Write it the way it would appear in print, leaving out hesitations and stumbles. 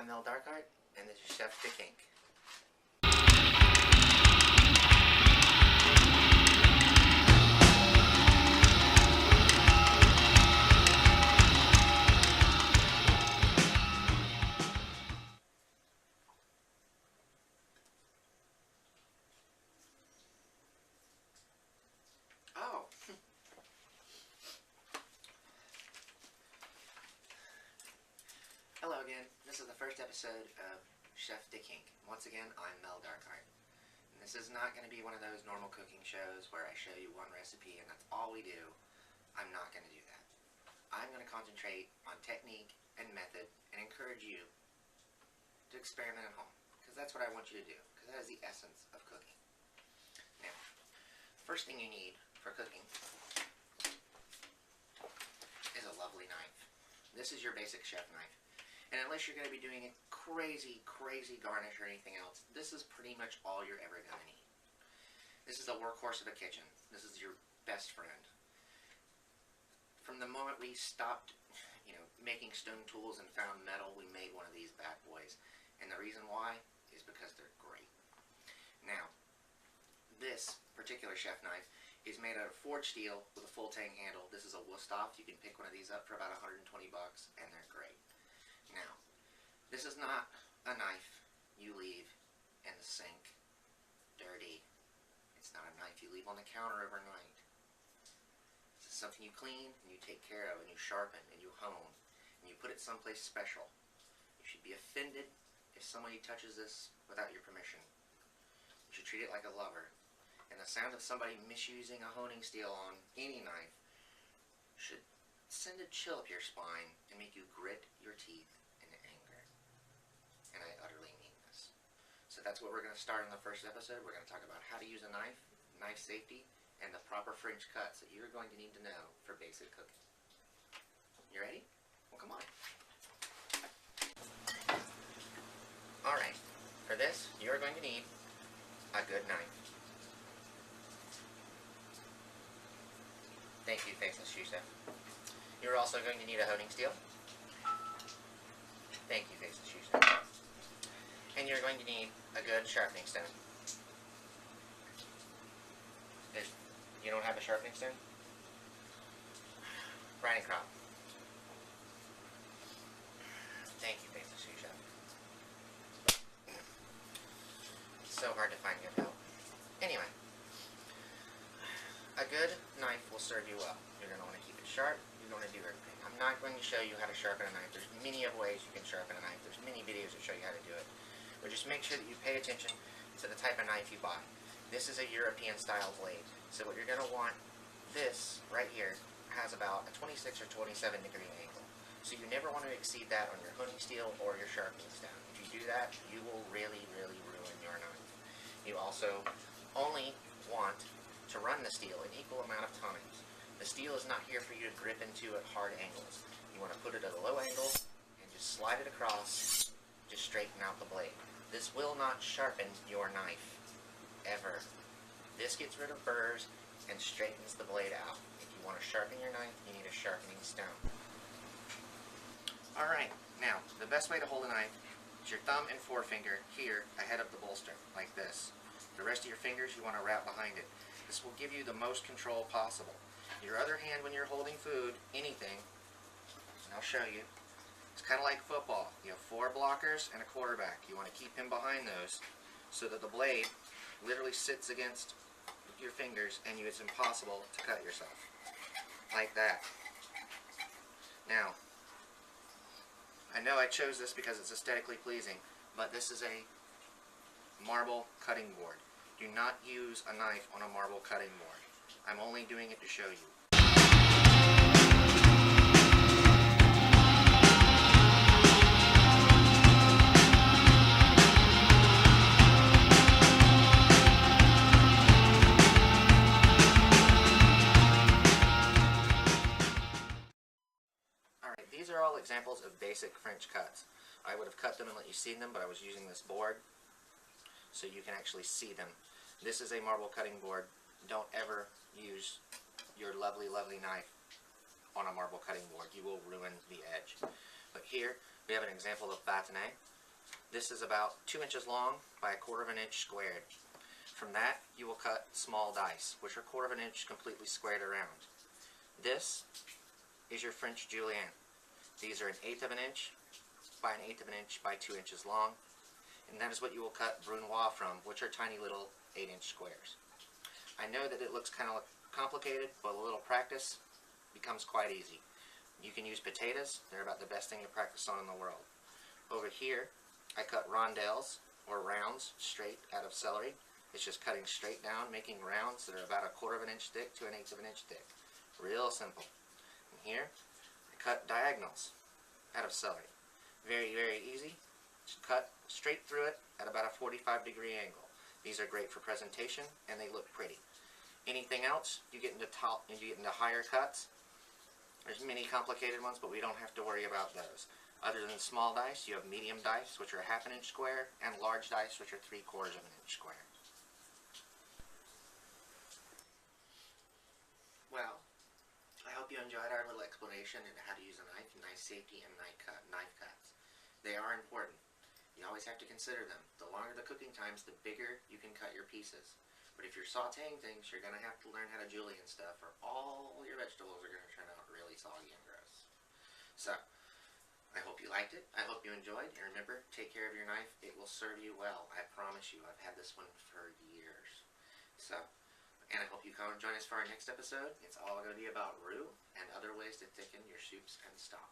I'm Mel Darkart, and this is Chef Kink. Oh. Hello again. This is the first episode of Chef Kink. Once again, I'm Mel Darkart. And this is not going to be one of those normal cooking shows where I show you one recipe and that's all we do. I'm not going to do that. I'm going to concentrate on technique and method and encourage you to experiment at home. Because that's what I want you to do. Because that is the essence of cooking. Now, first thing you need for cooking is a lovely knife. This is your basic chef knife. And unless you're going to be doing a crazy garnish or anything else, this is pretty much all you're ever going to need. This is the workhorse of a kitchen. This is your best friend. From the moment we stopped, making stone tools and found metal, we made one of these bad boys. And the reason why is because they're great. Now, this particular chef knife is made out of forged steel with a full tang handle. This is a Wusthof. You can pick one of these up for about $120, and they're great. Now, this is not a knife you leave in the sink, dirty. It's not a knife you leave on the counter overnight. This is something you clean, and you take care of, and you sharpen, and you hone, and you put it someplace special. You should be offended if somebody touches this without your permission. You should treat it like a lover. And the sound of somebody misusing a honing steel on any knife should send a chill up your spine and make you grit your teeth in anger. And I utterly mean this. So that's what we're going to start in the first episode. We're going to talk about how to use a knife, knife safety, and the proper French cuts that you're going to need to know for basic cooking. You ready? Well, come on. Alright, for this, you're going to need a good knife. Thank you, Faceless Shoe Chef. You're also going to need a honing steel. Thank you, Faceless Shoe Chef. And you're going to need a good sharpening stone. If you don't have a sharpening stone, riding crop. Thank you, Faceless Shoe Chef. It's so hard to find good help. Anyway. A good knife will serve you well. You're going to want to keep it sharp. You're going to do everything. I'm not going to show you how to sharpen a knife. There's many of ways you can sharpen a knife. There's many videos that show you how to do it. But just make sure that you pay attention to the type of knife you buy. This is a European style blade. So what you're going to want, this right here has about a 26 or 27 degree angle. So you never want to exceed that on your honing steel or your sharpening stone. If you do that, you will really ruin your knife. You also only want to run the steel an equal amount of times. The steel is not here for you to grip into at hard angles. You want to put it at a low angle and just slide it across, just straighten out the blade. This will not sharpen your knife, ever. This gets rid of burrs and straightens the blade out. If you want to sharpen your knife, you need a sharpening stone. Alright, now, the best way to hold a knife is your thumb and forefinger here ahead of the bolster, like this. The rest of your fingers you want to wrap behind it. This will give you the most control possible. Your other hand, when you're holding food, anything, and I'll show you, it's kind of like football. You have 4 blockers and a quarterback. You want to keep him behind those so that the blade literally sits against your fingers and it's impossible to cut yourself. Like that. Now, I know I chose this because it's aesthetically pleasing, but this is a marble cutting board. Do not use a knife on a marble cutting board. I'm only doing it to show you. Alright, these are all examples of basic French cuts. I would have cut them and let you see them, but I was using this board so you can actually see them. This is a marble cutting board. Don't ever use your lovely knife on a marble cutting board. You will ruin the edge. But here we have an example of bâtonnet. This is about 2 inches long by 1/4 of an inch squared. From that, you will cut small dice, which are 1/4 of an inch completely squared around. This is your French Julienne. These are 1/8 of an inch by 1/8 of an inch by 2 inches long, and that is what you will cut brunoise from, which are tiny little 8-inch squares. I know that it looks kind of complicated, but a little practice becomes quite easy. You can use potatoes. They're about the best thing to practice on in the world. Over here, I cut rondelles, or rounds, straight out of celery. It's just cutting straight down, making rounds that are about 1/4 of an inch thick to 1/8 of an inch thick. Real simple. And here, I cut diagonals out of celery. Very, very easy. Just cut straight through it at about a 45-degree angle. These are great for presentation, and they look pretty. Anything else, you get into higher cuts. There's many complicated ones, but we don't have to worry about those. Other than small dice, you have medium dice, which are 1/2 inch square, and large dice, which are 3/4 of an inch square. Well, I hope you enjoyed our little explanation into how to use a knife safety, and knife cuts. They are important. You always have to consider them. The longer the cooking times, the bigger you can cut your pieces. But if you're sauteing things, you're going to have to learn how to julienne stuff, or all your vegetables are going to turn out really soggy and gross. So, I hope you liked it. I hope you enjoyed. And remember, take care of your knife. It will serve you well. I promise you. I've had this one for years. So, and I hope you come and join us for our next episode. It's all going to be about roux and other ways to thicken your soups and stock.